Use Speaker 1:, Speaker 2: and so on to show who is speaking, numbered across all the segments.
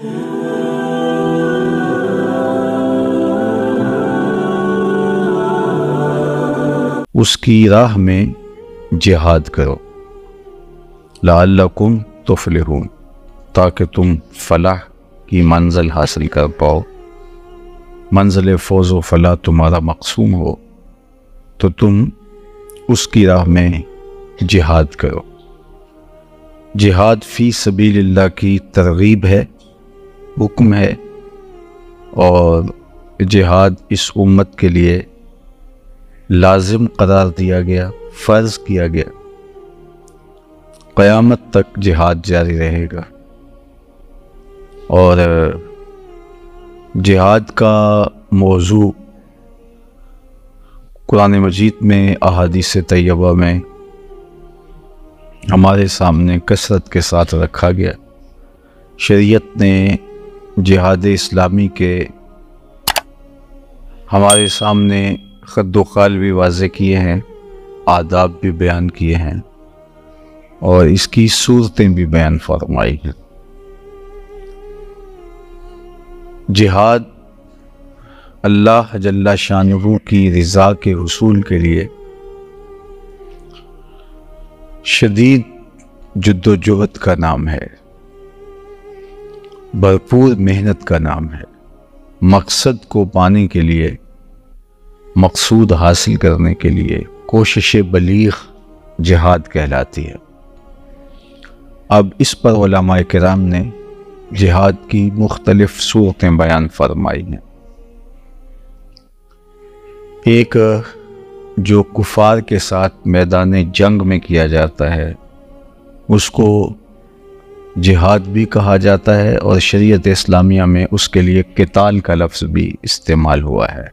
Speaker 1: اس کی راہ میں جہاد کرو لعلکم تفلحون، تاکہ تم فلاح کی منزل حاصل کر پاؤ، منزل فوز و فلاح تمہارا مقصود ہو، تو تم اس کی راہ میں جہاد کرو۔ جہاد فی سبیل اللہ کی ترغیب ہے، حکم ہے، اور جہاد اس امت کے لیے لازم قرار دیا گیا، فرض کیا گیا۔ قیامت تک جہاد جاری رہے گا، اور جہاد کا موضوع قرآن مجید میں، احادیث طیبہ میں ہمارے سامنے کثرت کے ساتھ رکھا گیا۔ شریعت نے جہاد اسلامی کے ہمارے سامنے خد و خال بھی واضح کیے ہیں، آداب بھی بیان کیے ہیں، اور اس کی صورتیں بھی بیان فرمائی ہیں۔ جہاد اللہ جل شانہ کی رضا کے حصول کے لیے شدید جد و جہد کا نام ہے، بھرپور محنت کا نام ہے۔ مقصد کو پانے کے لیے، مقصود حاصل کرنے کے لیے کوشش بلیغ جہاد کہلاتی ہے۔ اب اس پر علماء کرام نے جہاد کی مختلف صورتیں بیان فرمائی ہیں۔ ایک جو کفار کے ساتھ میدان جنگ میں کیا جاتا ہے، اس کو جہاد بھی کہا جاتا ہے، اور شریعت اسلامیہ میں اس کے لیے قتال کا لفظ بھی استعمال ہوا ہے۔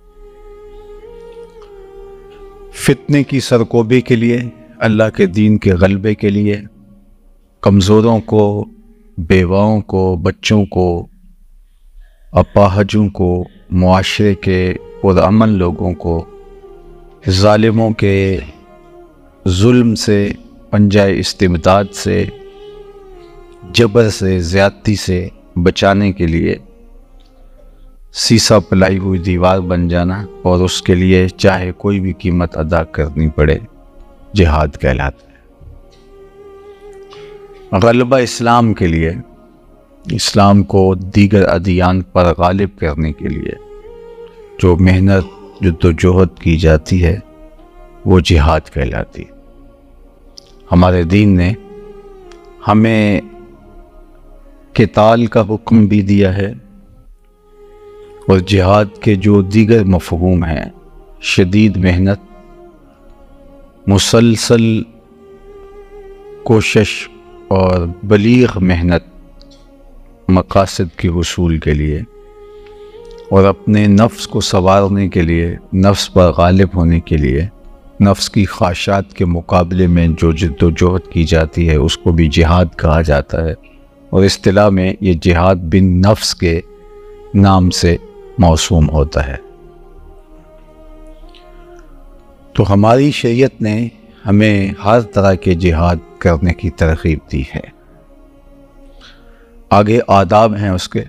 Speaker 1: فتنے کی سرکوبی کے لیے، اللہ کے دین کے غلبے کے لیے، کمزوروں کو، بیواؤں کو، بچوں کو، اپاہجوں کو، معاشرے کے پرامن لوگوں کو ظالموں کے ظلم سے، پنجۂ استبداد سے، جبر سے، زیادتی سے بچانے کے لیے سیسا پلائی ہوئی دیوار بن جانا، اور اس کے لیے چاہے کوئی بھی قیمت ادا کرنی پڑے، جہاد کہلاتا ہے۔ غلبہ اسلام کے لیے، اسلام کو دیگر ادیان پر غالب کرنے کے لیے جو محنت، جد و جہد کی جاتی ہے، وہ جہاد کہلاتی ہے۔ ہمارے دین نے ہمیں قتال کا حکم بھی دیا ہے، اور جہاد کے جو دیگر مفہوم ہیں، شدید محنت، مسلسل کوشش اور بلیغ محنت مقاصد کے حصول کے لیے، اور اپنے نفس کو سنوارنے کے لیے، نفس پر غالب ہونے کے لیے، نفس کی خواہشات کے مقابلے میں جو جد و جہد کی جاتی ہے، اس کو بھی جہاد کہا جاتا ہے، اور اصطلاح میں یہ جہاد بن نفس کے نام سے موسوم ہوتا ہے۔ تو ہماری شریعت نے ہمیں ہر طرح کے جہاد کرنے کی ترغیب دی ہے۔ آگے آداب ہیں اس کے،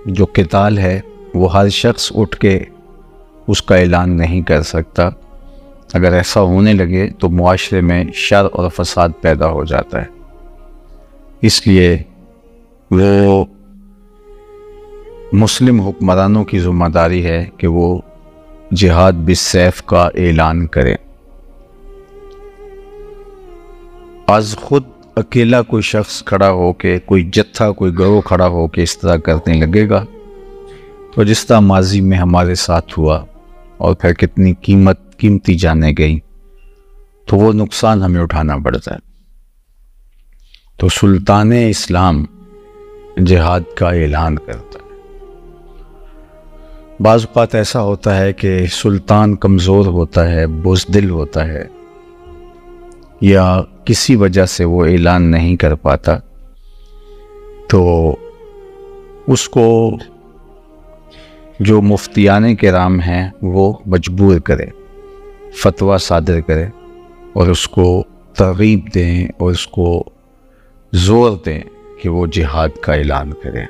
Speaker 1: جو قتال ہے وہ ہر شخص اٹھ کے اس کا اعلان نہیں کر سکتا۔ اگر ایسا ہونے لگے تو معاشرے میں شر اور فساد پیدا ہو جاتا ہے، اس لیے وہ مسلم حکمرانوں کی ذمہ داری ہے کہ وہ جہاد بالسیف کا اعلان کریں۔ از خود اکیلا کوئی شخص کھڑا ہو کے، کوئی جتھا، کوئی گروہ کھڑا ہو کے اس طرح کرنے لگے گا تو جس طرح ماضی میں ہمارے ساتھ ہوا، اور پھر کتنی قیمتی جانیں گئیں، تو وہ نقصان ہمیں اٹھانا پڑتا ہے۔ تو سلطان اسلام جہاد کا اعلان کرتا ہے۔ بعض اوقات ایسا ہوتا ہے کہ سلطان کمزور ہوتا ہے، بزدل ہوتا ہے، یا کسی وجہ سے وہ اعلان نہیں کر پاتا، تو اس کو جو مفتیان کرام ہیں وہ مجبور کرے، فتویٰ صادر کرے، اور اس کو ترغیب دیں اور اس کو زور دیں کہ وہ جہاد کا اعلان کرے۔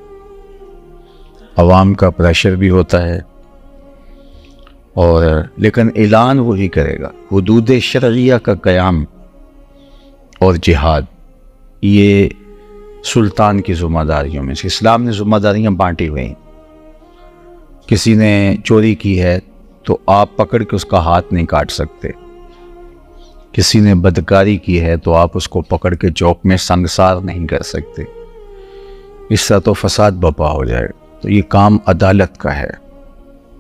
Speaker 1: عوام کا پریشر بھی ہوتا ہے، اور لیکن اعلان وہی کرے گا۔ حدود شرعیہ کا قیام اور جہاد یہ سلطان کی ذمہ داریوں میں سے، اسلام نے ذمہ داریاں بانٹی ہوئی ہیں۔ کسی نے چوری کی ہے تو آپ پکڑ کے اس کا ہاتھ نہیں کاٹ سکتے، کسی نے بدکاری کی ہے تو آپ اس کو پکڑ کے چوک میں سنگسار نہیں کر سکتے، اس طرح تو فساد برپا ہو جائے۔ تو یہ کام عدالت کا ہے،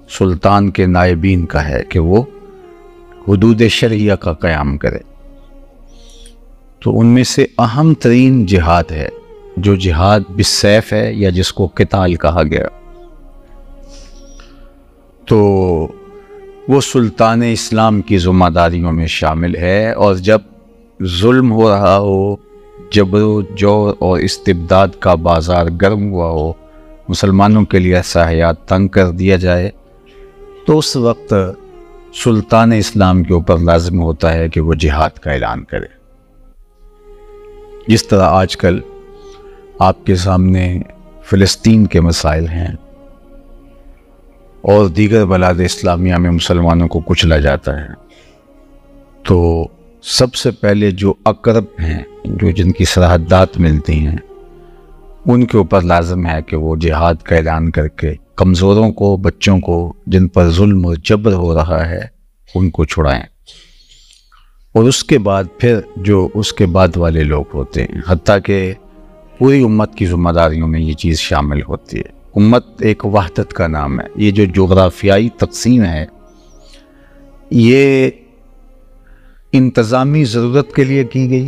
Speaker 1: سلطان کے نائبین کا ہے کہ وہ حدود شرعیہ کا قیام کرے۔ تو ان میں سے اہم ترین جہاد ہے، جو جہاد بالسیف ہے یا جس کو قتال کہا گیا۔ تو وہ سلطان اسلام کی ذمہ داریوں میں شامل ہے، اور جب ظلم ہو رہا ہو، جبر و جور اور استبداد کا بازار گرم ہوا ہو، مسلمانوں کے لیے ایسا حیات تنگ کر دیا جائے، تو اس وقت سلطان اسلام کے اوپر لازم ہوتا ہے کہ وہ جہاد کا اعلان کرے۔ جس طرح آج کل آپ کے سامنے فلسطین کے مسائل ہیں اور دیگر بلاد اسلامیہ میں مسلمانوں کو کچلا جاتا ہے، تو سب سے پہلے جو اقرب ہیں، جو جن کی سرحدات ملتی ہیں، ان کے اوپر لازم ہے کہ وہ جہاد کا اعلان کر کے کمزوروں کو، بچوں کو، جن پر ظلم و جبر ہو رہا ہے، ان کو چھڑائیں۔ اور اس کے بعد پھر جو اس کے بعد والے لوگ ہوتے ہیں، حتیٰ کہ پوری امت کی ذمہ داریوں میں یہ چیز شامل ہوتی ہے۔ امت ایک وحدت کا نام ہے۔ یہ جو جغرافیائی تقسیم ہے، یہ انتظامی ضرورت کے لیے کی گئی،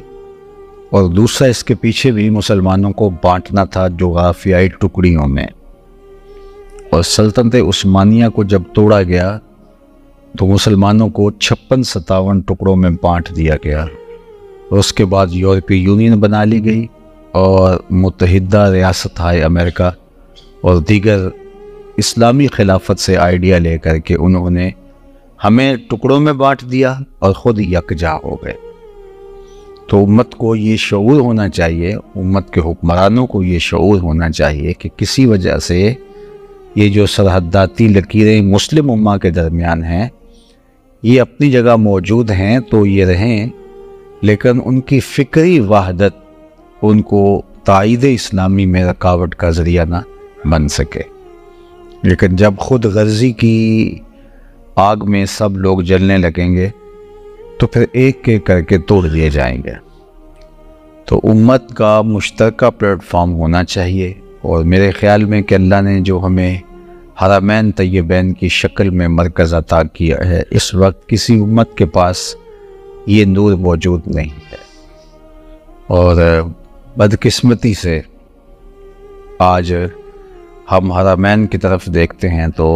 Speaker 1: اور دوسرا اس کے پیچھے بھی مسلمانوں کو بانٹنا تھا جغرافیائی ٹکڑیوں میں۔ اور سلطنت عثمانیہ کو جب توڑا گیا تو مسلمانوں کو 56-57 ٹکڑوں میں بانٹ دیا گیا، اور اس کے بعد یورپی یونین بنا لی گئی، اور متحدہ ریاستہائے امریکا اور دیگر اسلامی خلافت سے آئیڈیا لے کر کے انہوں نے ہمیں ٹکڑوں میں بانٹ دیا اور خود یکجا ہو گئے۔ تو امت کو یہ شعور ہونا چاہیے، امت کے حکمرانوں کو یہ شعور ہونا چاہیے کہ کسی وجہ سے یہ جو سرحداتی لکیریں مسلم امہ کے درمیان ہیں، یہ اپنی جگہ موجود ہیں تو یہ رہیں، لیکن ان کی فکری وحدت ان کو تائید اسلامی میں رکاوٹ کا ذریعہ نہ بن سکے۔ لیکن جب خود غرضی کی آگ میں سب لوگ جلنے لگیں گے تو پھر ایک ایک کر کے توڑ دیے جائیں گے۔ تو امت کا مشترکہ پلیٹ فارم ہونا چاہیے، اور میرے خیال میں کہ اللہ نے جو ہمیں حرمین طیبین کی شکل میں مرکز عطا کیا ہے، اس وقت کسی امت کے پاس یہ نور موجود نہیں ہے، اور بدقسمتی سے آج ہم حرمین کی طرف دیکھتے ہیں تو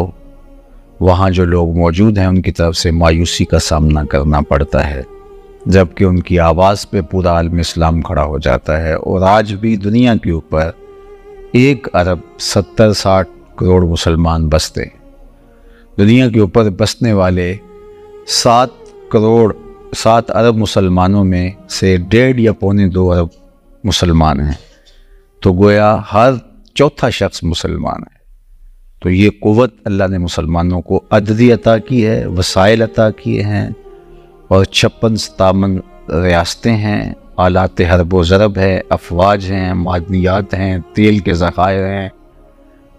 Speaker 1: وہاں جو لوگ موجود ہیں ان کی طرف سے مایوسی کا سامنا کرنا پڑتا ہے، جبکہ ان کی آواز پہ پورا عالم اسلام کھڑا ہو جاتا ہے۔ اور آج بھی دنیا کے اوپر 1 ارب 70-60 کروڑ مسلمان بستے ہیں۔ دنیا کے اوپر بسنے والے 7 ارب مسلمانوں میں سے 1.5 یا 1.25 ارب مسلمان ہیں، تو گویا ہر چوتھا شخص مسلمان ہے۔ تو یہ قوت اللہ نے مسلمانوں کو عددی عطا کی ہے، وسائل عطا کیے ہیں، اور 56-57 ریاستیں ہیں، آلات حرب و ضرب ہے، افواج ہیں، معدنیات ہیں، تیل کے ذخائر ہیں،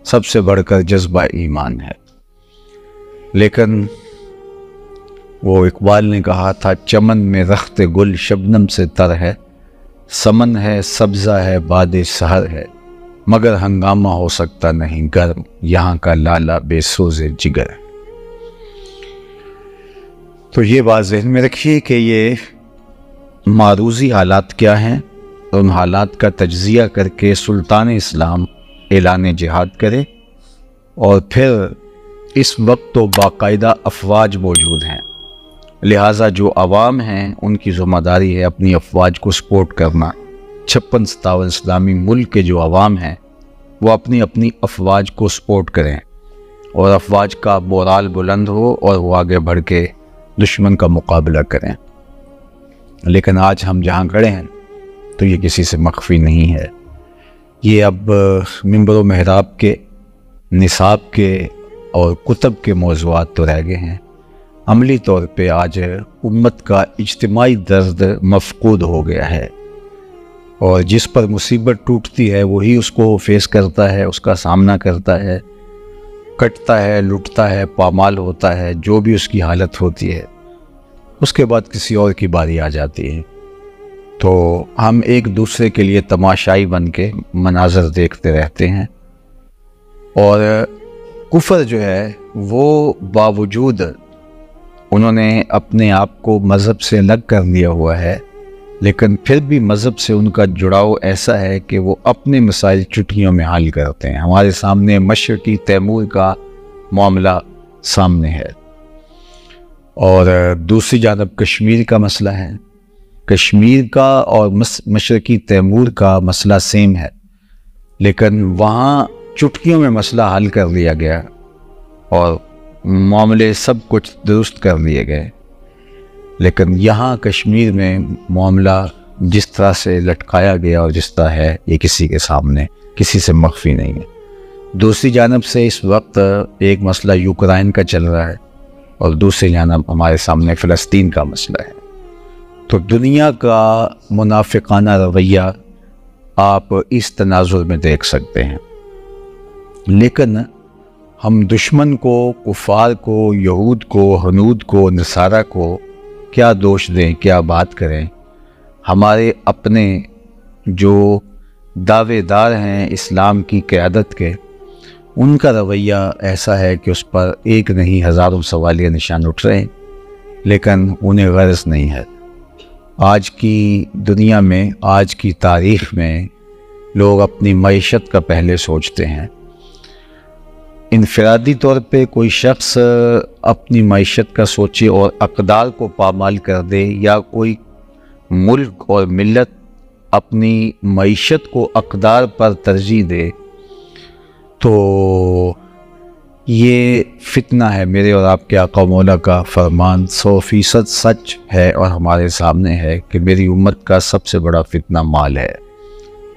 Speaker 1: سب سے بڑھ کر جذبہ ایمان ہے۔ لیکن وہ اقبال نے کہا تھا، چمن میں رخت گل شبنم سے تر ہے، سمن ہے سبزہ ہے باد سحر ہے، مگر ہنگامہ ہو سکتا نہیں گرم، یہاں کا لالا بے سوز جگر ہے۔ تو یہ بات ذہن میں رکھیے کہ یہ معروضی حالات کیا ہیں، ان حالات کا تجزیہ کر کے سلطان اسلام اعلان جہاد کرے، اور پھر اس وقت تو باقاعدہ افواج موجود ہیں، لہٰذا جو عوام ہیں ان کی ذمہ داری ہے اپنی افواج کو سپورٹ کرنا۔ 56-57 اسلامی ملک کے جو عوام ہیں وہ اپنی افواج کو سپورٹ کریں، اور افواج کا مورال بلند ہو اور وہ آگے بڑھ کے دشمن کا مقابلہ کریں۔ لیکن آج ہم جہاں کھڑے ہیں تو یہ کسی سے مخفی نہیں ہے۔ یہ اب منبر و محراب کے نصاب کے اور کتب کے موضوعات تو رہ گئے ہیں، عملی طور پہ آج امت کا اجتماعی درد مفقود ہو گیا ہے، اور جس پر مصیبت ٹوٹتی ہے وہی اس کو فیس کرتا ہے، اس کا سامنا کرتا ہے، کٹتا ہے، لٹتا ہے، پامال ہوتا ہے، جو بھی اس کی حالت ہوتی ہے، اس کے بعد کسی اور کی باری آ جاتی ہے۔ تو ہم ایک دوسرے کے لیے تماشائی بن کے مناظر دیکھتے رہتے ہیں، اور کفر جو ہے وہ باوجود انہوں نے اپنے آپ کو مذہب سے الگ کر لیا ہوا ہے، لیکن پھر بھی مذہب سے ان کا جڑاؤ ایسا ہے کہ وہ اپنے مسائل چٹکیوں میں حل کرتے ہیں۔ ہمارے سامنے مشرقی تیمور کا معاملہ سامنے ہے، اور دوسری جانب کشمیر کا مسئلہ ہے۔ کشمیر کا اور مشرقی تیمور کا مسئلہ سیم ہے، لیکن وہاں چٹکیوں میں مسئلہ حل کر لیا گیا اور معاملے سب کچھ درست کر لیے گئے، لیکن یہاں کشمیر میں معاملہ جس طرح سے لٹکایا گیا اور جس طرح ہے یہ کسی کے سامنے کسی سے مخفی نہیں ہے۔ دوسری جانب سے اس وقت ایک مسئلہ یوکرائن کا چل رہا ہے، اور دوسری جانب ہمارے سامنے فلسطین کا مسئلہ ہے۔ تو دنیا کا منافقانہ رویہ آپ اس تناظر میں دیکھ سکتے ہیں، لیکن ہم دشمن کو، کفار کو، یہود کو، ہنود کو، نصارہ کو کیا دوش دیں، کیا بات کریں؟ ہمارے اپنے جو دعوے دار ہیں اسلام کی قیادت کے، ان کا رویہ ایسا ہے کہ اس پر ایک نہیں ہزاروں سوالیہ نشان اٹھ رہے ہیں، لیکن انہیں غرض نہیں ہے۔ آج کی دنیا میں، آج کی تاریخ میں لوگ اپنی معیشت کا پہلے سوچتے ہیں۔ انفرادی طور پہ کوئی شخص اپنی معیشت کا سوچے اور اقدار کو پامال کر دے، یا کوئی ملک اور ملت اپنی معیشت کو اقدار پر ترجیح دے، تو یہ فتنہ ہے۔ میرے اور آپ کے آقا مولا کا فرمان 100% سچ ہے اور ہمارے سامنے ہے کہ میری امت کا سب سے بڑا فتنہ مال ہے،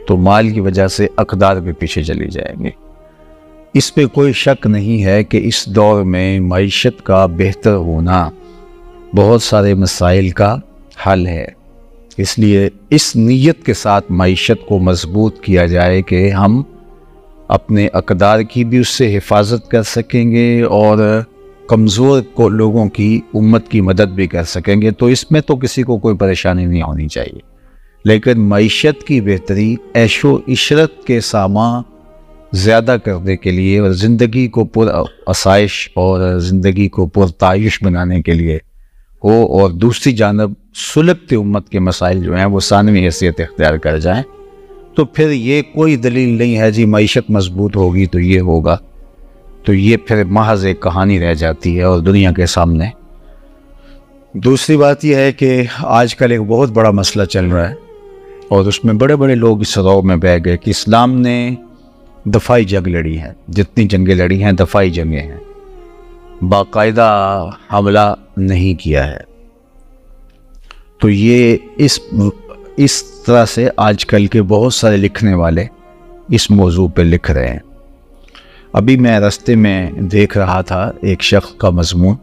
Speaker 1: تو مال کی وجہ سے اقدار بھی پیچھے چلی جائیں گے۔ اس پہ کوئی شک نہیں ہے کہ اس دور میں معیشت کا بہتر ہونا بہت سارے مسائل کا حل ہے، اس لیے اس نیت کے ساتھ معیشت کو مضبوط کیا جائے کہ ہم اپنے اقدار کی بھی اس سے حفاظت کر سکیں گے اور کمزور کو لوگوں کی، امت کی مدد بھی کر سکیں گے، تو اس میں تو کسی کو کوئی پریشانی نہیں ہونی چاہیے۔ لیکن معیشت کی بہتری، عیش و عشرت کے سامان زیادہ کرنے کے لیے اور زندگی کو پر آسائش اور زندگی کو پرتعیش بنانے کے لیے ہو، اور دوسری جانب سلگتے امت کے مسائل جو ہیں وہ ثانوی حیثیت اختیار کر جائیں، تو پھر یہ کوئی دلیل نہیں ہے جی معیشت مضبوط ہوگی تو یہ ہوگا، تو یہ پھر محض ایک کہانی رہ جاتی ہے اور دنیا کے سامنے۔ دوسری بات یہ ہے کہ آج کل ایک بہت بڑا مسئلہ چل رہا ہے، اور اس میں بڑے بڑے لوگ اس رو میں بہ گئے کہ اسلام نے دفاعی جنگ لڑی ہے، جتنی جنگیں لڑی ہیں دفاعی جنگیں ہیں، باقاعدہ حملہ نہیں کیا ہے۔ تو یہ اس طرح سے آج کل کے بہت سارے لکھنے والے اس موضوع پہ لکھ رہے ہیں۔ ابھی میں راستے میں دیکھ رہا تھا ایک شخص کا مضمون،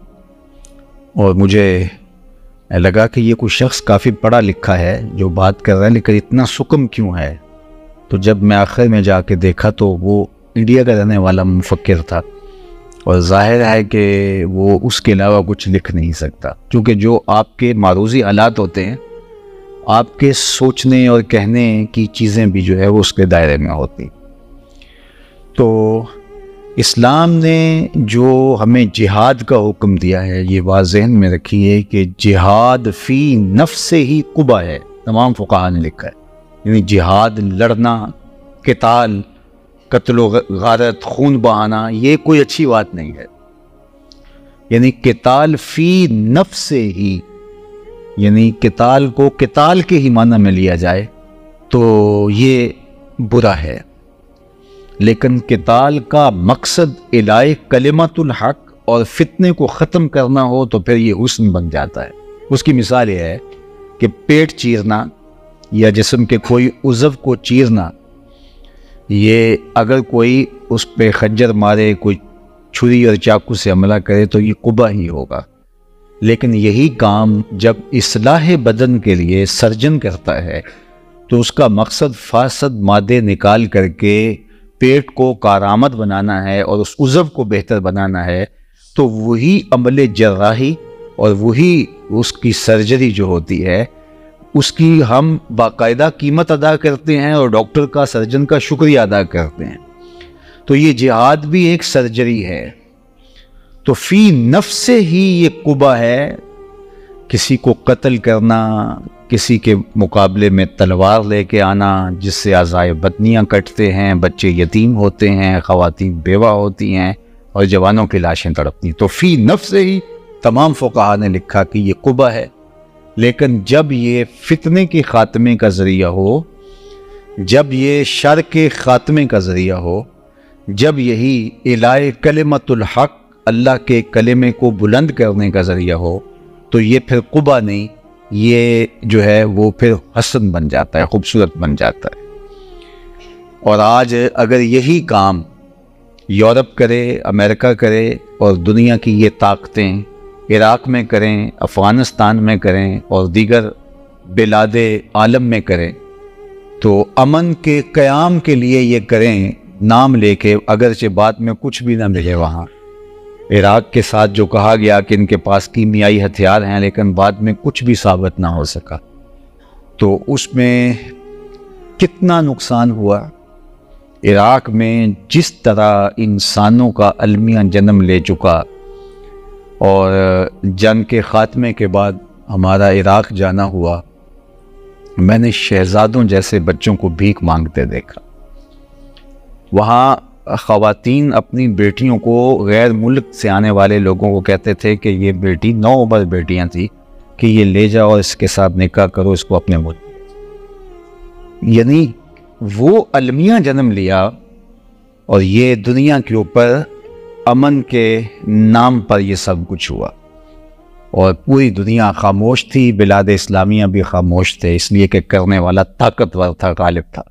Speaker 1: اور مجھے لگا کہ یہ کوئی شخص کافی پڑھا لکھا ہے جو بات کر رہا ہے، لیکن اتنا سکم کیوں ہے؟ تو جب میں آخر میں جا کے دیکھا تو وہ انڈیا کا رہنے والا مفکر تھا، اور ظاہر ہے کہ وہ اس کے علاوہ کچھ لکھ نہیں سکتا، کیونکہ جو آپ کے معروضی حالات ہوتے ہیں، آپ کے سوچنے اور کہنے کی چیزیں بھی جو ہے وہ اس کے دائرے میں ہوتی۔ تو اسلام نے جو ہمیں جہاد کا حکم دیا ہے، یہ بات ذہن میں رکھیے کہ جہاد فی نفس ہی قبح ہے، تمام فقہاء نے لکھا ہے، یعنی جہاد لڑنا، قتل و غارت، خون بہانا، یہ کوئی اچھی بات نہیں ہے۔ یعنی قتال فی نفس ہی، یعنی قتال کو قتال کے ہی معنی میں لیا جائے تو یہ برا ہے، لیکن قتال کا مقصد الہی کلمت الحق اور فتنے کو ختم کرنا ہو تو پھر یہ حسن بن جاتا ہے۔ اس کی مثال یہ ہے کہ پیٹ چیرنا یا جسم کے کوئی عضو کو چیرنا یہ اگر کوئی اس پہ خنجر مارے، کوئی چھری اور چاقو سے حملہ کرے تو یہ قبا ہی ہوگا، لیکن یہی کام جب اصلاح بدن کے لیے سرجن کرتا ہے تو اس کا مقصد فاسد مادے نکال کر کے پیٹ کو کارآمد بنانا ہے اور اس عضو کو بہتر بنانا ہے، تو وہی عمل جراحی اور وہی اس کی سرجری جو ہوتی ہے اس کی ہم باقاعدہ قیمت ادا کرتے ہیں اور ڈاکٹر کا، سرجن کا شکریہ ادا کرتے ہیں۔ تو یہ جہاد بھی ایک سرجری ہے، تو فی نفس سے ہی یہ قبا ہے۔ کسی کو قتل کرنا، کسی کے مقابلے میں تلوار لے کے آنا جس سے اعضائے بدنیاں کٹتے ہیں، بچے یتیم ہوتے ہیں، خواتین بیوہ ہوتی ہیں اور جوانوں کی لاشیں تڑپتی ہیں، تو فی نفس سے ہی تمام فقہا نے لکھا کہ یہ قبا ہے۔ لیکن جب یہ فتنے کے خاتمے کا ذریعہ ہو، جب یہ شر کے خاتمے کا ذریعہ ہو، جب یہی اعلاء کلمۃ الحق، اللہ کے کلمے کو بلند کرنے کا ذریعہ ہو، تو یہ پھر قبا نہیں، یہ جو ہے وہ پھر حسن بن جاتا ہے، خوبصورت بن جاتا ہے۔ اور آج اگر یہی کام یورپ کرے، امریکہ کرے اور دنیا کی یہ طاقتیں عراق میں کریں، افغانستان میں کریں اور دیگر بلاد عالم میں کریں، تو امن کے قیام کے لیے یہ کریں نام لے کے، اگرچہ بعد میں کچھ بھی نہ ملے۔ وہاں عراق کے ساتھ جو کہا گیا کہ ان کے پاس کیمیائی ہتھیار ہیں، لیکن بعد میں کچھ بھی ثابت نہ ہو سکا، تو اس میں کتنا نقصان ہوا۔ عراق میں جس طرح انسانوں کا المیہ جنم لے چکا، اور جنگ کے خاتمے کے بعد ہمارا عراق جانا ہوا، میں نے شہزادوں جیسے بچوں کو بھیک مانگتے دیکھا۔ وہاں خواتین اپنی بیٹیوں کو، غیر ملک سے آنے والے لوگوں کو کہتے تھے کہ یہ بیٹی 9 عمر بیٹیاں تھیں کہ یہ لے جاؤ اور اس کے ساتھ نکاح کرو، اس کو اپنے ملک۔ یعنی وہ المیہ جنم لیا اور یہ دنیا کے اوپر امن کے نام پر یہ سب کچھ ہوا، اور پوری دنیا خاموش تھی، بلاد اسلامیہ بھی خاموش تھے، اس لیے کہ کرنے والا طاقتور تھا، غالب تھا۔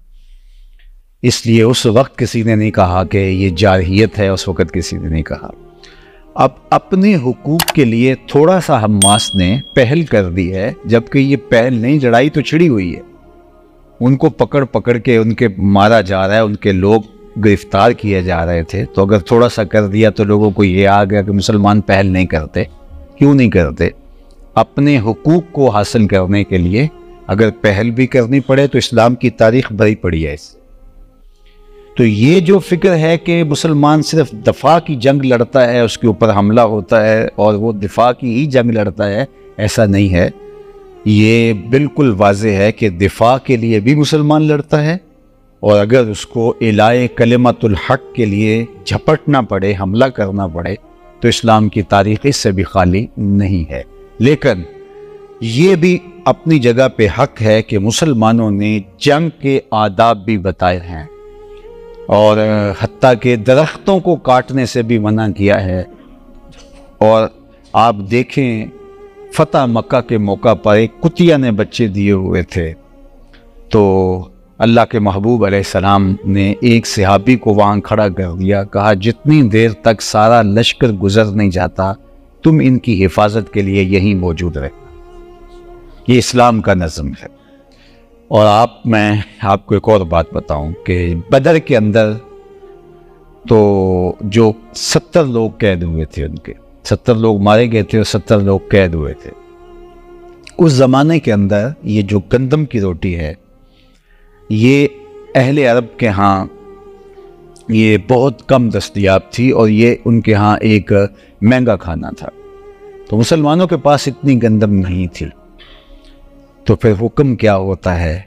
Speaker 1: اس لیے اس وقت کسی نے نہیں کہا کہ یہ جارحیت ہے، اس وقت کسی نے نہیں کہا۔ اب اپنے حقوق کے لیے تھوڑا سا حماس نے پہل کر دی ہے، جبکہ یہ پہل نہیں، لڑائی تو چھڑی ہوئی ہے۔ ان کو پکڑ پکڑ کے ان کے مارا جا رہا ہے، ان کے لوگ گرفتار کیے جا رہے تھے، تو اگر تھوڑا سا کر دیا تو لوگوں کو یہ آ گیا کہ مسلمان پہل نہیں کرتے۔ کیوں نہیں کرتے؟ اپنے حقوق کو حاصل کرنے کے لیے اگر پہل بھی کرنی پڑے تو اسلام کی تاریخ بھری پڑی ہے اس سے۔ تو یہ جو فکر ہے کہ مسلمان صرف دفاع کی جنگ لڑتا ہے، اس کے اوپر حملہ ہوتا ہے اور وہ دفاع کی ہی جنگ لڑتا ہے، ایسا نہیں ہے۔ یہ بالکل واضح ہے کہ دفاع کے لیے بھی مسلمان لڑتا ہے، اور اگر اس کو اعلاء کلمۃ الحق کے لیے جھپٹنا پڑے، حملہ کرنا پڑے، تو اسلام کی تاریخ اس سے بھی خالی نہیں ہے۔ لیکن یہ بھی اپنی جگہ پہ حق ہے کہ مسلمانوں نے جنگ کے آداب بھی بتائے ہیں، اور حتیٰ کہ درختوں کو کاٹنے سے بھی منع کیا ہے۔ اور آپ دیکھیں فتح مکہ کے موقع پر ایک کتیا نے بچے دیے ہوئے تھے، تو اللہ کے محبوب علیہ السلام نے ایک صحابی کو وہاں کھڑا کر دیا، کہا جتنی دیر تک سارا لشکر گزر نہیں جاتا تم ان کی حفاظت کے لیے یہیں موجود رہنا۔ یہ اسلام کا نظم ہے۔ اور میں آپ کو ایک اور بات بتاؤں کہ بدر کے اندر تو جو 70 لوگ قید ہوئے تھے، ان کے 70 لوگ مارے گئے تھے اور 70 لوگ قید ہوئے تھے۔ اس زمانے کے اندر یہ جو گندم کی روٹی ہے، یہ اہل عرب کے ہاں یہ بہت کم دستیاب تھی، اور یہ ان کے ہاں ایک مہنگا کھانا تھا۔ تو مسلمانوں کے پاس اتنی گندم نہیں تھی، تو پھر حکم کیا ہوتا ہے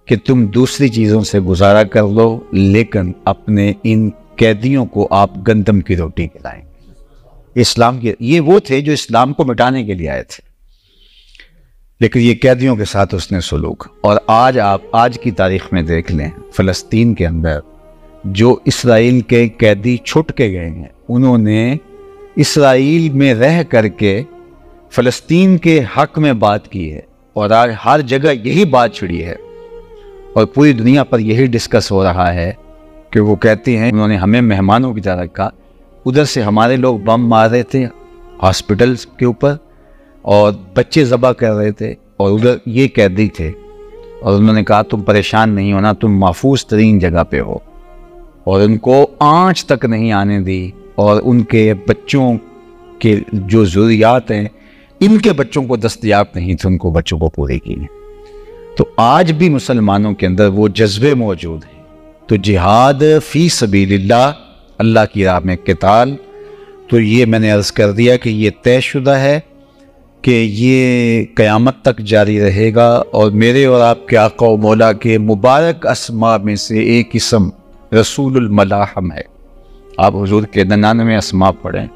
Speaker 1: کہ تم دوسری چیزوں سے گزارا کر لو، لیکن اپنے ان قیدیوں کو آپ گندم کی روٹی کھلائیں۔ اسلام کے یہ وہ تھے جو اسلام کو مٹانے کے لیے آئے تھے، لیکن یہ قیدیوں کے ساتھ اس نے سلوک۔ اور آج کی تاریخ میں دیکھ لیں، فلسطین کے اندر جو اسرائیل کے قیدی چھٹ کے گئے ہیں، انہوں نے اسرائیل میں رہ کر کے فلسطین کے حق میں بات کی ہے، اور آج ہر جگہ یہی بات چھڑی ہے، اور پوری دنیا پر یہی ڈسکس ہو رہا ہے کہ وہ کہتی ہیں انہوں نے ہمیں مہمانوں کی طرح رکھا، ادھر سے ہمارے لوگ بم مار رہے تھے ہاسپٹلس کے اوپر اور بچے ذبح کر رہے تھے، اور ادھر یہ قیدی تھے، اور انہوں نے کہا تم پریشان نہیں ہونا، تم محفوظ ترین جگہ پہ ہو، اور ان کو آنچ تک نہیں آنے دی، اور ان کے بچوں کے جو ضروریات ہیں ان کے بچوں کو دستیاب نہیں تھے، ان کو بچوں کو پورے کی۔ تو آج بھی مسلمانوں کے اندر وہ جذبے موجود ہیں۔ تو جہاد فی سبیل اللہ، اللہ کی راہ میں قتال، تو یہ میں نے عرض کر دیا کہ یہ طے شدہ ہے کہ یہ قیامت تک جاری رہے گا، اور میرے اور آپ کے آقا و مولا کے مبارک اسماء میں سے ایک اسم رسول الملاحم ہے۔ آپ حضور کے 99 اسماء پڑھیں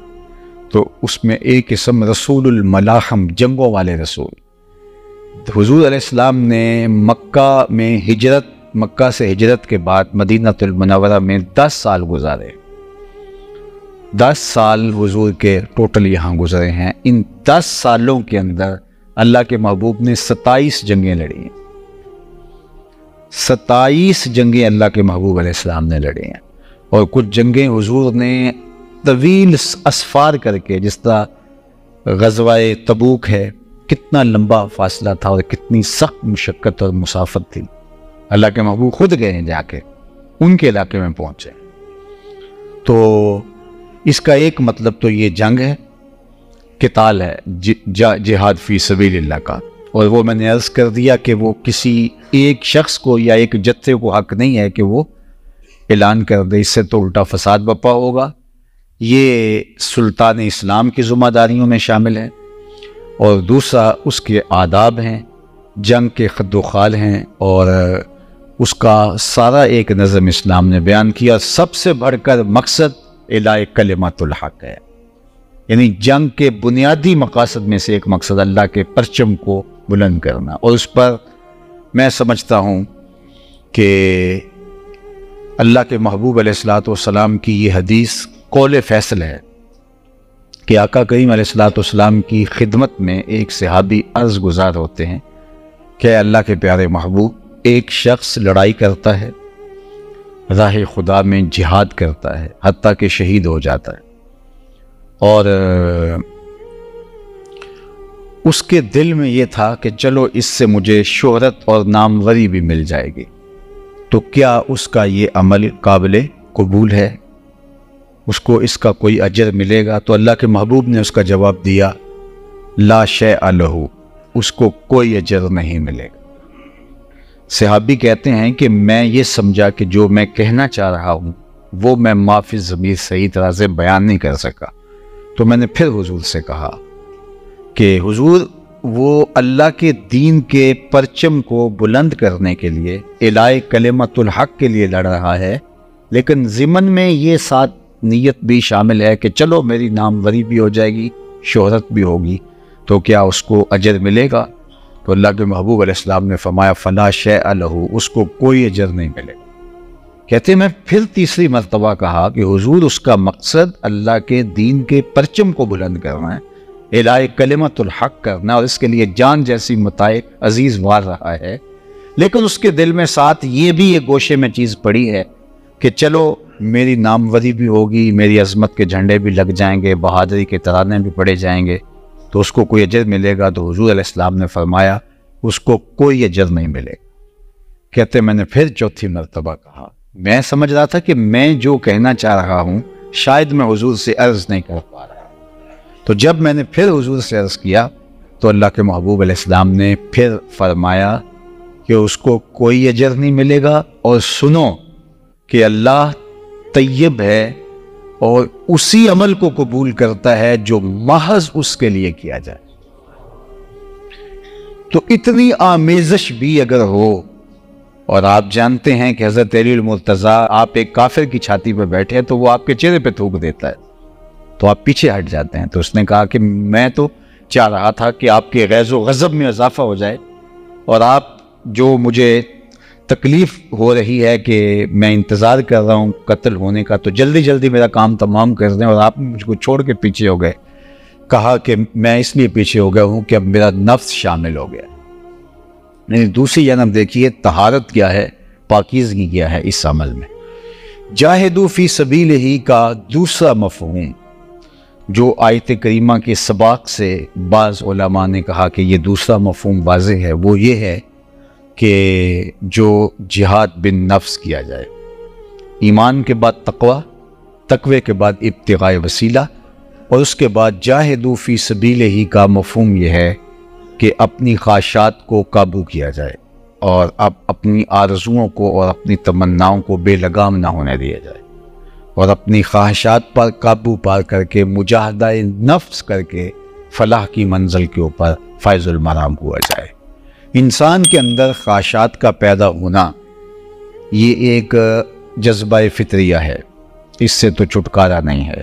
Speaker 1: تو اس میں ایک اسم رسول الملاحم، جنگوں والے رسول۔ حضور علیہ السلام نے مکہ سے ہجرت کے بعد مدینہ المنورہ میں 10 سال گزارے، 10 سال حضور کے ٹوٹل یہاں گزرے ہیں۔ ان 10 سالوں کے اندر اللہ کے محبوب نے 27 جنگیں لڑی ہیں، 27 جنگیں اللہ کے محبوب علیہ السلام نے لڑی ہیں، اور کچھ جنگیں حضور نے طویل اسفار کر کے، جس طرح غزوہ تبوک ہے، کتنا لمبا فاصلہ تھا اور کتنی سخت مشقت اور مسافت تھی، اللہ کے محبوب خود گئے ہیں جا کے ان کے علاقے میں پہنچے۔ تو اس کا ایک مطلب تو یہ جنگ ہے، قتال ہے، جہاد فی سبیل اللہ کا، اور وہ میں نے عرض کر دیا کہ وہ کسی ایک شخص کو یا ایک جتھے کو حق نہیں ہے کہ وہ اعلان کر دے، اس سے تو الٹا فساد برپا ہوگا۔ یہ سلطان اسلام کی ذمہ داریوں میں شامل ہے، اور دوسرا اس کے آداب ہیں، جنگ کے خد و خال ہیں، اور اس کا سارا ایک نظم اسلام نے بیان کیا۔ سب سے بڑھ کر مقصد اعلاء کلمۃ الحق ہے، یعنی جنگ کے بنیادی مقاصد میں سے ایک مقصد اللہ کے پرچم کو بلند کرنا، اور اس پر میں سمجھتا ہوں کہ اللہ کے محبوب علیہ الصلوۃ والسلام کی یہ حدیث قول فیصل ہے کہ آقا کریم علیہ الصلوۃ والسلام کی خدمت میں ایک صحابی عرض گزار ہوتے ہیں کہ اللہ کے پیارے محبوب، ایک شخص لڑائی کرتا ہے، راہ خدا میں جہاد کرتا ہے، حتیٰ کہ شہید ہو جاتا ہے، اور اس کے دل میں یہ تھا کہ چلو اس سے مجھے شہرت اور ناموری بھی مل جائے گی، تو کیا اس کا یہ عمل قابل قبول ہے؟ اس کو اس کا کوئی اجر ملے گا؟ تو اللہ کے محبوب نے اس کا جواب دیا، لا شیء لہ، اس کو کوئی اجر نہیں ملے گا۔ صحابی کہتے ہیں کہ میں یہ سمجھا کہ جو میں کہنا چاہ رہا ہوں وہ میں معافی ضمیر صحیح طرح سے بیان نہیں کر سکا، تو میں نے پھر حضور سے کہا کہ حضور، وہ اللہ کے دین کے پرچم کو بلند کرنے کے لیے، اعلاء کلمۃ الحق کے لیے لڑ رہا ہے، لیکن ضمن میں یہ ساتھ نیت بھی شامل ہے کہ چلو میری ناموری بھی ہو جائے گی، شہرت بھی ہوگی، تو کیا اس کو اجر ملے گا؟ تو اللہ کے محبوب علیہ السلام نے فرمایا، فلا شیء لہ، اس کو کوئی اجر نہیں ملے گا۔ کہتے میں پھر تیسری مرتبہ کہا کہ حضور، اس کا مقصد اللہ کے دین کے پرچم کو بلند کرنا ہے، اعلاء کلمۃ الحق کرنا، اور اس کے لیے جان جیسی متاع عزیز وار رہا ہے، لیکن اس کے دل میں ساتھ یہ بھی ایک گوشے میں چیز پڑی ہے کہ چلو میری ناموری بھی ہوگی، میری عظمت کے جھنڈے بھی لگ جائیں گے، بہادری کے ترانے بھی پڑے جائیں گے، تو اس کو کوئی اجر ملے گا؟ تو حضور علیہ السلام نے فرمایا، اس کو کوئی اجر نہیں ملے گا۔ کہتے میں نے پھر چوتھی مرتبہ کہا، میں سمجھ رہا تھا کہ میں جو کہنا چاہ رہا ہوں شاید میں حضور سے عرض نہیں کر پا رہا، تو جب میں نے پھر حضور سے عرض کیا تو اللہ کے محبوب علیہ السلام نے پھر فرمایا کہ اس کو کوئی اجر نہیں ملے گا، اور سنو کہ اللہ طیب ہے اور اسی عمل کو قبول کرتا ہے جو محض اس کے لیے کیا جائے۔ تو اتنی آمیزش بھی اگر ہو، اور آپ جانتے ہیں کہ حضرت علی المرتضیٰ، آپ ایک کافر کی چھاتی پہ بیٹھے تو وہ آپ کے چہرے پہ تھوک دیتا ہے تو آپ پیچھے ہٹ جاتے ہیں، تو اس نے کہا کہ میں تو چاہ رہا تھا کہ آپ کے غیظ و غضب میں اضافہ ہو جائے، اور آپ جو مجھے تکلیف ہو رہی ہے کہ میں انتظار کر رہا ہوں قتل ہونے کا، تو جلدی جلدی میرا کام تمام کر دیں، اور آپ مجھ کو چھوڑ کے پیچھے ہو گئے۔ کہا کہ میں اس لیے پیچھے ہو گیا ہوں کہ اب میرا نفس شامل ہو گیا۔ یعنی دوسری جانب دیکھیے طہارت کیا ہے، پاکیزگی کیا ہے اس عمل میں۔ جاہدو فی سبیلہ کا دوسرا مفہوم جو آیت کریمہ کے سباق سے بعض علماء نے کہا کہ یہ دوسرا مفہوم واضح ہے، وہ یہ ہے کہ جو جہاد بن نفس کیا جائے، ایمان کے بعد تقوی، تقوی کے بعد ابتغاء وسیلہ، اور اس کے بعد جاہدو فی سبیلہ کا مفہوم یہ ہے کہ اپنی خواہشات کو قابو کیا جائے اور اب اپنی آرزوؤں کو اور اپنی تمناؤں کو بے لگام نہ ہونے دیا جائے، اور اپنی خواہشات پر قابو پا کر کے مجاہدہ نفس کر کے فلاح کی منزل کے اوپر فائز المرام ہوا جائے۔ انسان کے اندر خواہشات کا پیدا ہونا یہ ایک جذبہ فطریہ ہے، اس سے تو چھٹکارا نہیں ہے۔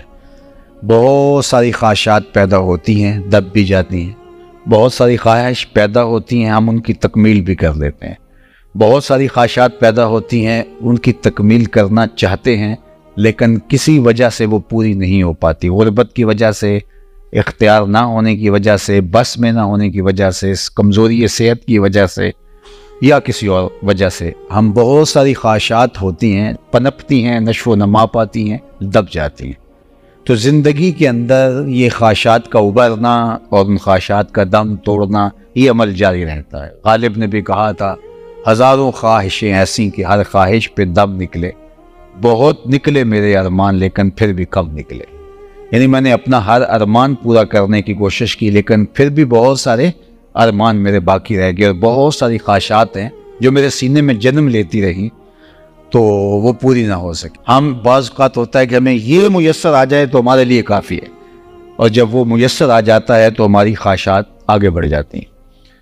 Speaker 1: بہت ساری خواہشات پیدا ہوتی ہیں، دب بھی جاتی ہیں، بہت ساری خواہش پیدا ہوتی ہیں، ہم ان کی تکمیل بھی کر لیتے ہیں، بہت ساری خواہشات پیدا ہوتی ہیں، ان کی تکمیل کرنا چاہتے ہیں لیکن کسی وجہ سے وہ پوری نہیں ہو پاتی، غربت کی وجہ سے، اختیار نہ ہونے کی وجہ سے، بس میں نہ ہونے کی وجہ سے، کمزوری صحت کی وجہ سے یا کسی اور وجہ سے ہم بہت ساری خواہشات ہوتی ہیں، پنپتی ہیں، نشو و نما پاتی ہیں، دب جاتی ہیں۔ تو زندگی کے اندر یہ خواہشات کا ابھرنا اور ان خواہشات کا دم توڑنا یہ عمل جاری رہتا ہے۔ غالب نے بھی کہا تھا، ہزاروں خواہشیں ایسی کہ ہر خواہش پہ دم نکلے، بہت نکلے میرے ارمان لیکن پھر بھی کم نکلے۔ یعنی میں نے اپنا ہر ارمان پورا کرنے کی کوشش کی لیکن پھر بھی بہت سارے ارمان میرے باقی رہ گئے، اور بہت ساری خواہشات ہیں جو میرے سینے میں جنم لیتی رہی تو وہ پوری نہ ہو سکی۔ ہم بعض اوقات ہوتا ہے کہ ہمیں یہ میسر آ جائے تو ہمارے لیے کافی ہے، اور جب وہ میسر آ جاتا ہے تو ہماری خواہشات آگے بڑھ جاتی ہیں۔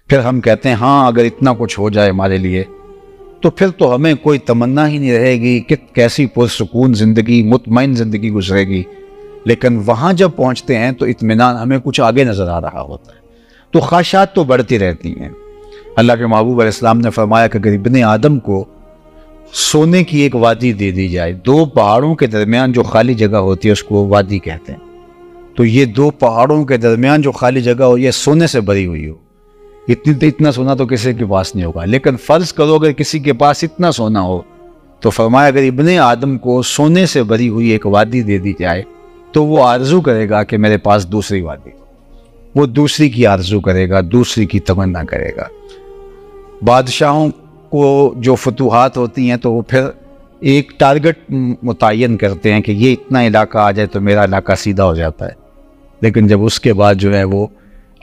Speaker 1: پھر ہم کہتے ہیں ہاں اگر اتنا کچھ ہو جائے ہمارے لیے تو پھر تو ہمیں کوئی تمنا ہی نہیں رہے گی کہ کیسی پرسکون زندگی، مطمئن زندگی گزرے گی۔ لیکن وہاں جب پہنچتے ہیں تو اطمینان ہمیں کچھ آگے نظر آ رہا ہوتا ہے۔ تو خواہشات تو بڑھتی رہتی ہیں۔ اللہ کے محبوب علیہ السلام نے فرمایا کہ اگر ابن آدم کو سونے کی ایک وادی دے دی جائے، دو پہاڑوں کے درمیان جو خالی جگہ ہوتی ہے اس کو وادی کہتے ہیں، تو یہ دو پہاڑوں کے درمیان جو خالی جگہ ہو یہ سونے سے بھری ہوئی ہو، اتنا سونا تو کسی کے پاس نہیں ہوگا، لیکن فرض کرو اگر کسی کے پاس اتنا سونا ہو تو فرمایا اگر ابن آدم کو سونے سے بھری ہوئی ایک وادی دے دی جائے تو وہ آرزو کرے گا کہ میرے پاس دوسری وادی ہو، وہ دوسری کی آرزو کرے گا، دوسری کی تمنا کرے گا۔ بادشاہوں کو جو فتوحات ہوتی ہیں تو وہ پھر ایک ٹارگٹ متعین کرتے ہیں کہ یہ اتنا علاقہ آ جائے تو میرا علاقہ سیدھا ہو جاتا ہے، لیکن جب اس کے بعد جو ہے وہ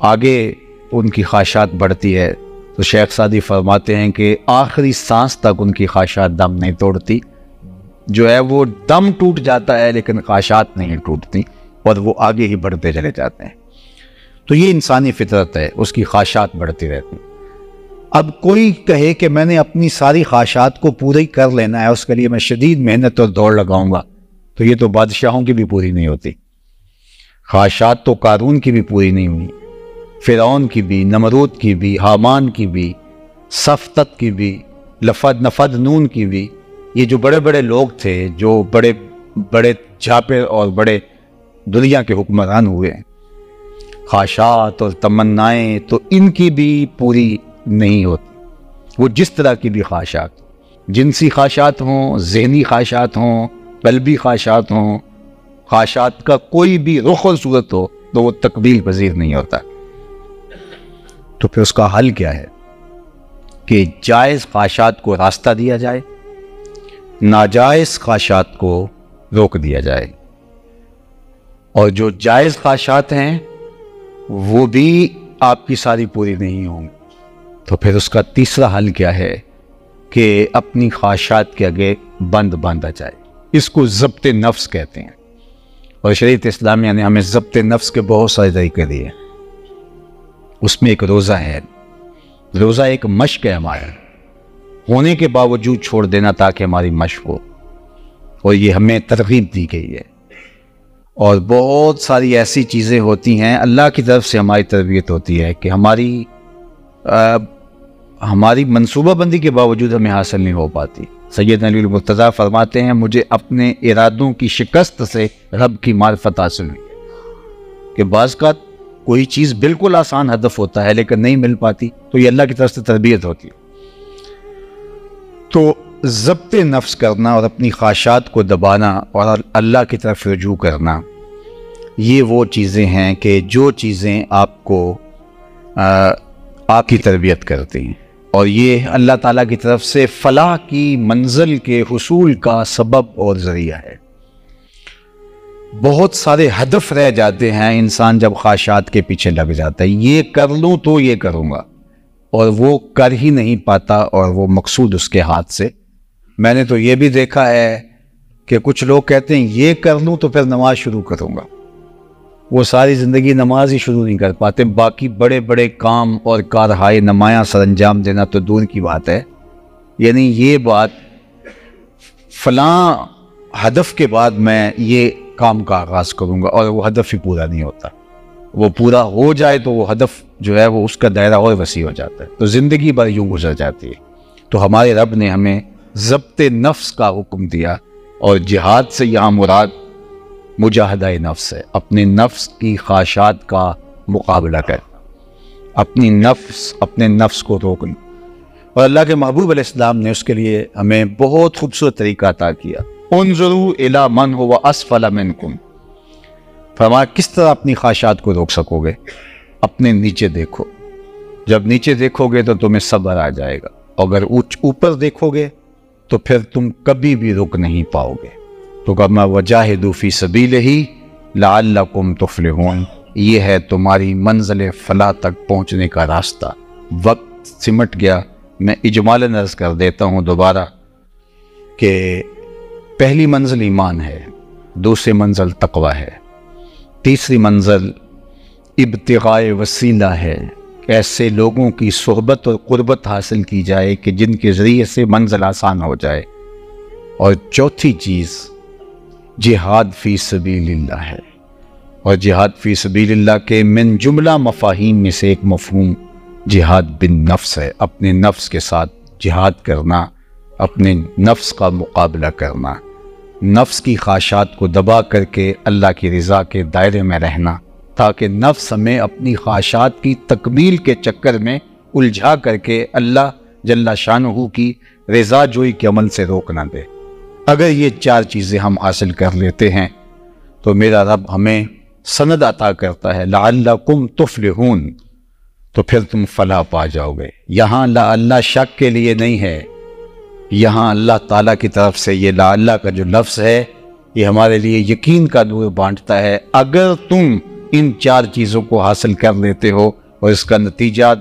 Speaker 1: آگے ان کی خواہشات بڑھتی ہے تو شیخ سعدی فرماتے ہیں کہ آخری سانس تک ان کی خواہشات دم نہیں توڑتی، جو ہے وہ دم ٹوٹ جاتا ہے لیکن خواہشات نہیں ٹوٹتی اور وہ آگے ہی بڑھتے چلے جاتے ہیں۔ تو یہ انسانی فطرت ہے، اس کی خواہشات بڑھتی رہتی ہیں۔ اب کوئی کہے کہ میں نے اپنی ساری خواہشات کو پوری کر لینا ہے، اس کے لیے میں شدید محنت اور دوڑ لگاؤں گا، تو یہ تو بادشاہوں کی بھی پوری نہیں ہوتی۔ خواہشات تو قارون کی بھی پوری نہیں ہوئی، فرعون کی بھی، نمرود کی بھی، حامان کی بھی، صفتت کی بھی، نفد نون کی بھی۔ یہ جو بڑے بڑے لوگ تھے، جو بڑے بڑے جھاپے اور بڑے دنیا کے حکمران ہوئے ہیں، خواہشات اور تمنائیں تو ان کی بھی پوری نہیں ہوتی۔ وہ جس طرح کی بھی خواہشات، جنسی خواہشات ہوں، ذہنی خواہشات ہوں، قلبی خواہشات ہوں، خواہشات کا کوئی بھی رخ اور صورت ہو تو وہ تقبیل پذیر نہیں ہوتا۔ تو پھر اس کا حل کیا ہے کہ جائز خواہشات کو راستہ دیا جائے، ناجائز خواہشات کو روک دیا جائے، اور جو جائز خواہشات ہیں وہ بھی آپ کی ساری پوری نہیں ہوں گی۔ تو پھر اس کا تیسرا حل کیا ہے کہ اپنی خواہشات کے آگے بند باندھا جائے۔ اس کو ضبط نفس کہتے ہیں، اور شریعت اسلامیہ نے ہمیں ضبط نفس کے بہت سارے طریقے دیے۔ اس میں ایک روزہ ہے، روزہ ایک مشق ہے ہمارا، ہونے کے باوجود چھوڑ دینا تاکہ ہماری مشق ہو، اور یہ ہمیں ترغیب دی گئی ہے۔ اور بہت ساری ایسی چیزیں ہوتی ہیں، اللہ کی طرف سے ہماری تربیت ہوتی ہے کہ ہماری منصوبہ بندی کے باوجود ہمیں حاصل نہیں ہو پاتی۔ سید علی المرتضیٰ فرماتے ہیں مجھے اپنے ارادوں کی شکست سے رب کی معرفت حاصل ہوئی ہے، کہ بعض کا کوئی چیز بالکل آسان ہدف ہوتا ہے لیکن نہیں مل پاتی، تو یہ اللہ کی طرف سے تربیت ہوتی ہے۔ تو ضبط نفس کرنا اور اپنی خواہشات کو دبانا اور اللہ کی طرف رجوع کرنا، یہ وہ چیزیں ہیں کہ جو چیزیں آپ کو آپ کی تربیت کرتی ہیں، اور یہ اللہ تعالیٰ کی طرف سے فلاح کی منزل کے حصول کا سبب اور ذریعہ ہے۔ بہت سارے ہدف رہ جاتے ہیں انسان جب خواہشات کے پیچھے لگ جاتا ہے، یہ کر لوں تو یہ کروں گا، اور وہ کر ہی نہیں پاتا، اور وہ مقصود اس کے ہاتھ سے۔ میں نے تو یہ بھی دیکھا ہے کہ کچھ لوگ کہتے ہیں یہ کر لوں تو پھر نماز شروع کروں گا، وہ ساری زندگی نماز ہی شروع نہیں کر پاتے، باقی بڑے بڑے کام اور کارہائے نمایاں سر انجام دینا تو دور کی بات ہے۔ یعنی یہ بات فلاں ہدف کے بعد میں یہ کام کا آغاز کروں گا، اور وہ ہدف ہی پورا نہیں ہوتا۔ وہ پورا ہو جائے تو وہ ہدف جو ہے وہ اس کا دائرہ اور وسیع ہو جاتا ہے، تو زندگی بھر یوں گزر جاتی ہے۔ تو ہمارے رب نے ہمیں ضبط نفس کا حکم دیا، اور جہاد سے یہاں مراد مجاہدہ نفس ہے، اپنے نفس کی خواہشات کا مقابلہ کرنا، اپنے نفس کو روکنا۔ اور اللہ کے محبوب علیہ السلام نے اس کے لیے ہمیں بہت خوبصورت طریقہ عطا کیا۔ انظروا الی من هو اسفل منکم، فرمایا کس طرح اپنی خواہشات کو روک سکو گے؟ اپنے نیچے دیکھو، جب نیچے دیکھو گے تو تمہیں صبر آ جائے گا، اگر اوپر دیکھو گے تو پھر تم کبھی بھی رک نہیں پاؤ گے۔ تو کہا وجاہدوا فی سبیلہ لعلکم تفلحون، یہ ہے تمہاری منزل فلاح تک پہنچنے کا راستہ۔ وقت سمٹ گیا، میں اجمالاً عرض کر دیتا ہوں دوبارہ کہ پہلی منزل ایمان ہے، دوسری منزل تقوی ہے، تیسری منزل ابتغاء وسیلہ ہے، ایسے لوگوں کی صحبت اور قربت حاصل کی جائے کہ جن کے ذریعے سے منزل آسان ہو جائے، اور چوتھی چیز جہاد فی سبیل اللہ ہے۔ اور جہاد فی سبیل اللہ کے من جملہ مفاہیم میں سے ایک مفہوم جہاد بن نفس ہے، اپنے نفس کے ساتھ جہاد کرنا، اپنے نفس کا مقابلہ کرنا، نفس کی خواہشات کو دبا کر کے اللہ کی رضا کے دائرے میں رہنا، تاکہ نفس ہمیں اپنی خواہشات کی تکمیل کے چکر میں الجھا کر کے اللہ جل شانہ کی رضا جوئی کے عمل سے روک نہ دے۔ اگر یہ چار چیزیں ہم حاصل کر لیتے ہیں تو میرا رب ہمیں سند عطا کرتا ہے لعلکم تفلحون، تو پھر تم فلاح پا جاؤ گے۔ یہاں لا اللہ شک کے لیے نہیں ہے، یہاں اللہ تعالیٰ کی طرف سے یہ لا اللہ کا جو لفظ ہے یہ ہمارے لیے یقین کا نور بانٹتا ہے۔ اگر تم ان چار چیزوں کو حاصل کر لیتے ہو اور اس کا نتیجہ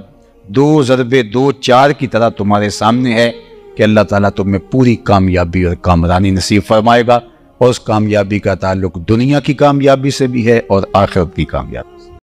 Speaker 1: 2x2=4 کی طرح تمہارے سامنے ہے کہ اللہ تعالیٰ تمہیں پوری کامیابی اور کامرانی نصیب فرمائے گا، اور اس کامیابی کا تعلق دنیا کی کامیابی سے بھی ہے اور آخرت کی کامیابی۔